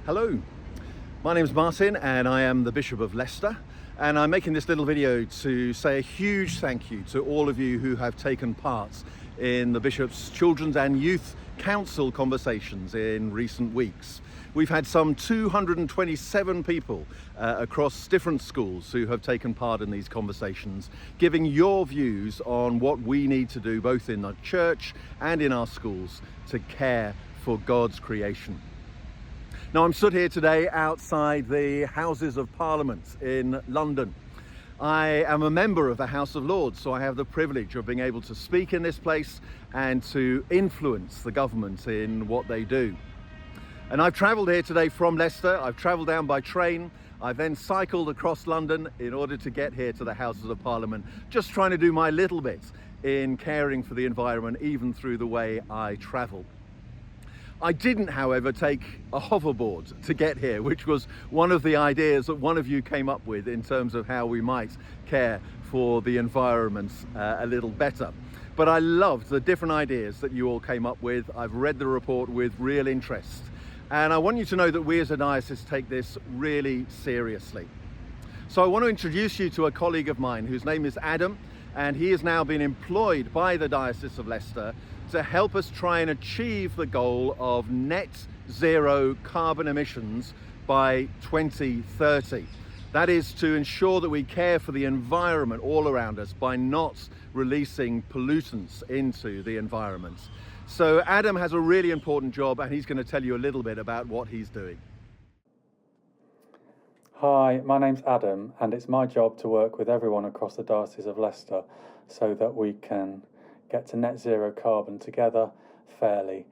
Hello, my name is Martyn and I am the Bishop of Leicester, and I'm making this little video to say a huge thank you to all of you who have taken part in the Bishop's Children's and Youth Council conversations in recent weeks. We've had some 227 people across different schools who have taken part in these conversations, giving your views on what we need to do both in the church and in our schools to care for God's creation. Now, I'm stood here today outside the Houses of Parliament in London. I am a member of the House of Lords, so I have the privilege of being able to speak in this place and to influence the government in what they do. And I've travelled here today from Leicester. I've travelled down by train. I've then cycled across London in order to get here to the Houses of Parliament, just trying to do my little bit in caring for the environment, even through the way I travel. I didn't, however, take a hoverboard to get here, which was one of the ideas that one of you came up with in terms of how we might care for the environment a little better. But I loved the different ideas that you all came up with. I've read the report with real interest. And I want you to know that we as a diocese take this really seriously. So I want to introduce you to a colleague of mine whose name is Adam, and he has now been employed by the Diocese of Leicester to help us try and achieve the goal of net zero carbon emissions by 2030. That is to ensure that we care for the environment all around us by not releasing pollutants into the environment. So Adam has a really important job, and he's going to tell you a little bit about what he's doing. Hi, my name's Adam, and it's my job to work with everyone across the Diocese of Leicester so that we can get to net zero carbon together, fairly,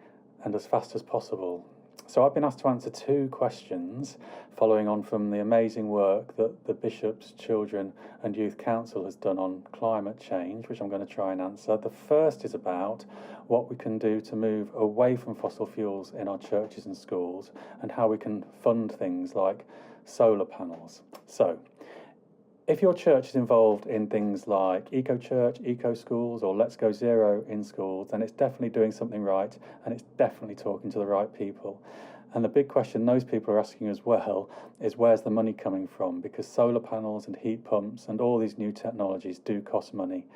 and as fast as possible. So I've been asked to answer two questions following on from the amazing work that the Bishop's Children and Youth Council has done on climate change, which I'm going to try and answer. The first is about what we can do to move away from fossil fuels in our churches and schools, and how we can fund things like solar panels. So, if your church is involved in things like eco-church, eco-schools, or Let's Go Zero in schools, then it's definitely doing something right, and it's definitely talking to the right people. And the big question those people are asking as well is, where's the money coming from? Because solar panels and heat pumps and all these new technologies do cost money.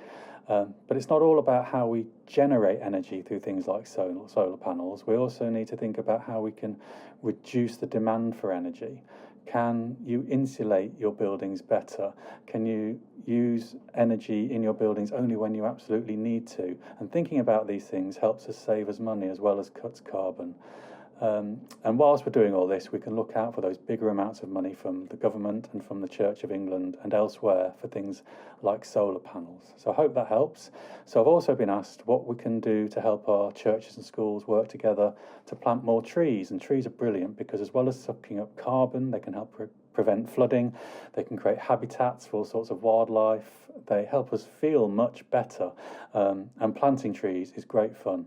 But it's not all about how we generate energy through things like solar panels. We also need to think about how we can reduce the demand for energy. Can you insulate your buildings better? Can you use energy in your buildings only when you absolutely need to? And thinking about these things helps us save us money as well as cuts carbon. And whilst we're doing all this, we can look out for those bigger amounts of money from the government and from the Church of England and elsewhere for things like solar panels. So I hope that helps. So I've also been asked what we can do to help our churches and schools work together to plant more trees. And trees are brilliant because as well as sucking up carbon, they can help prevent flooding, they can create habitats for all sorts of wildlife, they help us feel much better. And planting trees is great fun.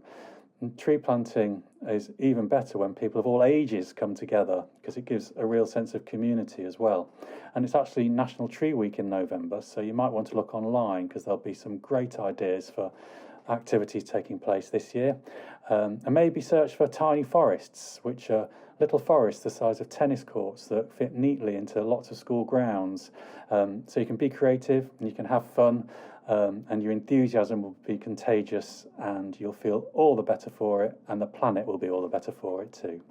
And tree planting is even better when people of all ages come together, because it gives a real sense of community as well. And it's actually National Tree Week in November, so you might want to look online because there'll be some great ideas for activities taking place this year. And maybe search for tiny forests, which are little forests the size of tennis courts that fit neatly into lots of school grounds. So you can be creative and you can have fun. And your enthusiasm will be contagious, and you'll feel all the better for it, and the planet will be all the better for it too.